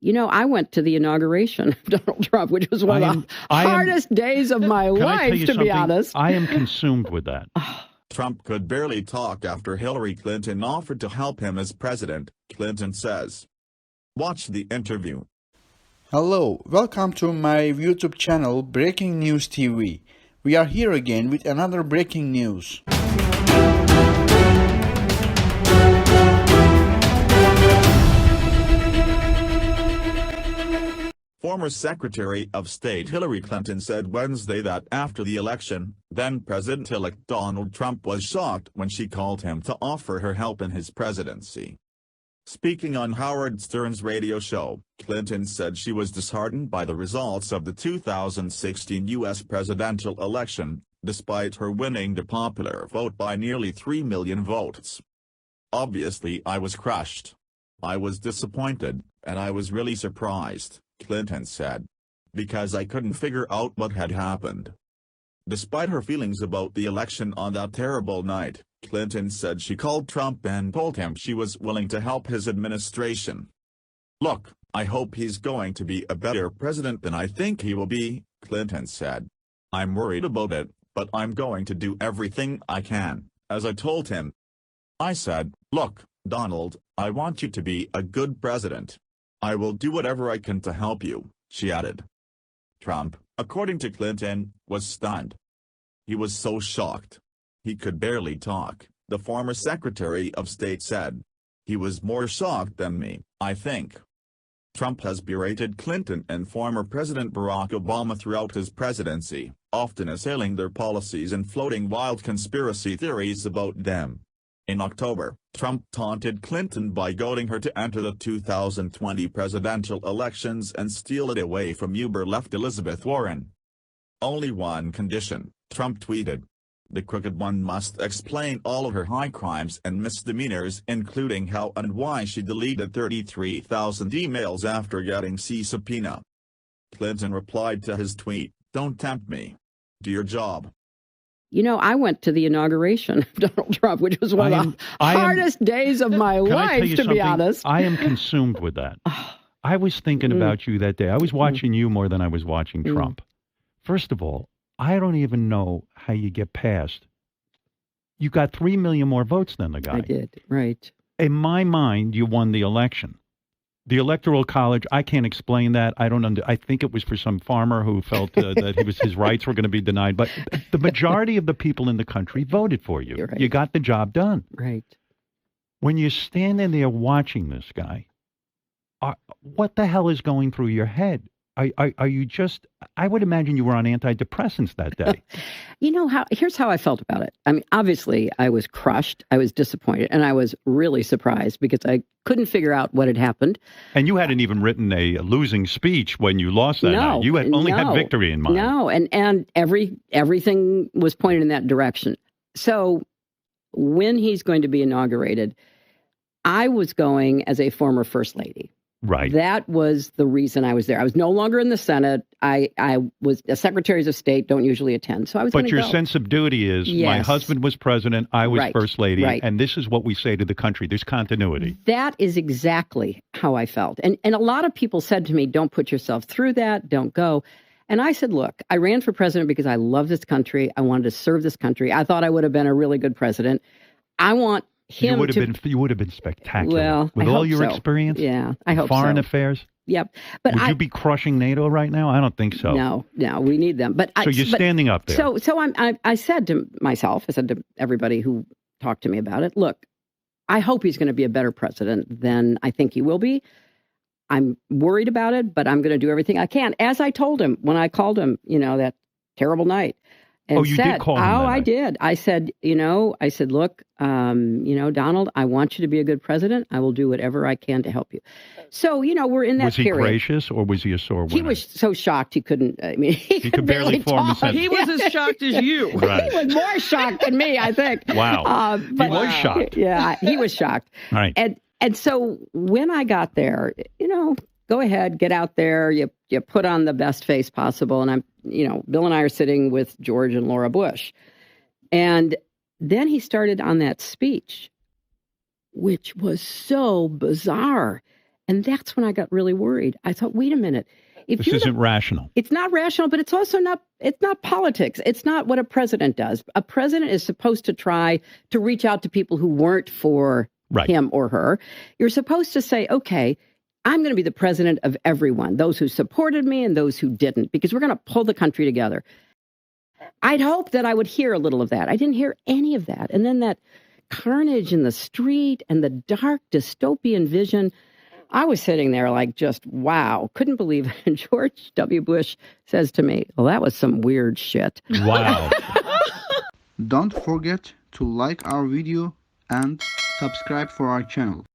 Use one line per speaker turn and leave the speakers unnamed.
I went to the inauguration of Donald Trump, which was one of the hardest days of my life, to be honest.
I am consumed with that.
Trump could barely talk after Hillary Clinton offered to help him as president, Clinton says. Watch the interview.
Hello, welcome to my YouTube channel Breaking News TV. We are here again with another breaking news.
Former Secretary of State Hillary Clinton said Wednesday that after the election, then-President-elect Donald Trump was shocked when she called him to offer her help in his presidency. Speaking on Howard Stern's radio show, Clinton said she was disheartened by the results of the 2016 U.S. presidential election, despite her winning the popular vote by nearly 3 million votes. "Obviously I was crushed. I was disappointed, and I was really surprised," Clinton said, "because I couldn't figure out what had happened." Despite her feelings about the election on that terrible night, Clinton said she called Trump and told him she was willing to help his administration. "Look, I hope he's going to be a better president than I think he will be," Clinton said. "I'm worried about it, but I'm going to do everything I can," as I told him. "I said, look, Donald, I want you to be a good president. I will do whatever I can to help you," she added. Trump, according to Clinton, was stunned. He was so shocked. He could barely talk, the former Secretary of State said. "He was more shocked than me, I think." Trump has berated Clinton and former President Barack Obama throughout his presidency, often assailing their policies and floating wild conspiracy theories about them. In October, Trump taunted Clinton by goading her to enter the 2020 presidential elections and steal it away from Uber-left Elizabeth Warren. "Only one condition," Trump tweeted. "The crooked one must explain all of her high crimes and misdemeanors, including how and why she deleted 33,000 emails after getting C subpoena." Clinton replied to his tweet, "Don't tempt me. Do your job."
I went to the inauguration of Donald Trump, which was one of the hardest days of my life, to be honest.
I am consumed with that. I was thinking about you that day. I was watching you more than I was watching Trump. First of all, I don't even know how you get past. You got 3 million more votes than the guy.
I did, right.
In my mind, you won the election. The Electoral College, I can't explain that. I think it was for some farmer who felt that his rights were going to be denied. But the majority of the people in the country voted for you.
Right.
You got the job done.
Right.
When you're standing there watching this guy, what the hell is going through your head? Are you just, I would imagine you were on antidepressants that day.
Here's how I felt about it. I mean, obviously I was crushed, I was disappointed, and I was really surprised because I couldn't figure out what had happened.
And you hadn't even written a losing speech when you lost that night. You had only had victory in mind.
No, and everything was pointed in that direction. So when he's going to be inaugurated, I was going as a former first lady.
Right.
That was the reason I was there. I was no longer in the Senate. I was secretaries of state don't usually attend, so I was.
But your sense of duty is, my husband was president, I was first lady, and this is what we say to the country. There's continuity.
That is exactly how I felt, and a lot of people said to me, "Don't put yourself through that. Don't go." And I said, "Look, I ran for president because I love this country. I wanted to serve this country. I thought I would have been a really good president. I want." You would
have been spectacular.
Well,
with all your experience.
Yeah, I hope
foreign affairs.
Yep. But
would you be crushing NATO right now? I don't think so.
No, we need them. But
so you're standing up there.
So I said to myself, I said to everybody who talked to me about it, look, I hope he's going to be a better president than I think he will be. I'm worried about it, but I'm going to do everything I can. As I told him when I called him, that terrible night. And
you did call him that
I did. I said, look, Donald, I want you to be a good president. I will do whatever I can to help you. So, we're in that period.
Was he gracious or was he a sore winner?
He was so shocked he couldn't, he could barely
form a sentence.
He was as shocked as you.
Right.
He was more shocked than me, I think.
Wow. He was shocked.
Yeah, he was shocked.
Right.
And so when I got there, go ahead, get out there. You put on the best face possible. And Bill and I are sitting with George and Laura Bush. And then he started on that speech, which was so bizarre. And that's when I got really worried. I thought, wait a minute. If
This isn't rational.
It's not rational, but it's also it's not politics. It's not what a president does. A president is supposed to try to reach out to people who weren't for him or her. You're supposed to say, okay, I'm going to be the president of everyone, those who supported me and those who didn't, because we're going to pull the country together. I'd hope that I would hear a little of that. I didn't hear any of that. And then that carnage in the street and the dark dystopian vision, I was sitting there like just, wow, couldn't believe it. George W. Bush says to me, well, that was some weird shit.
Wow.
Don't forget to like our video and subscribe for our channel.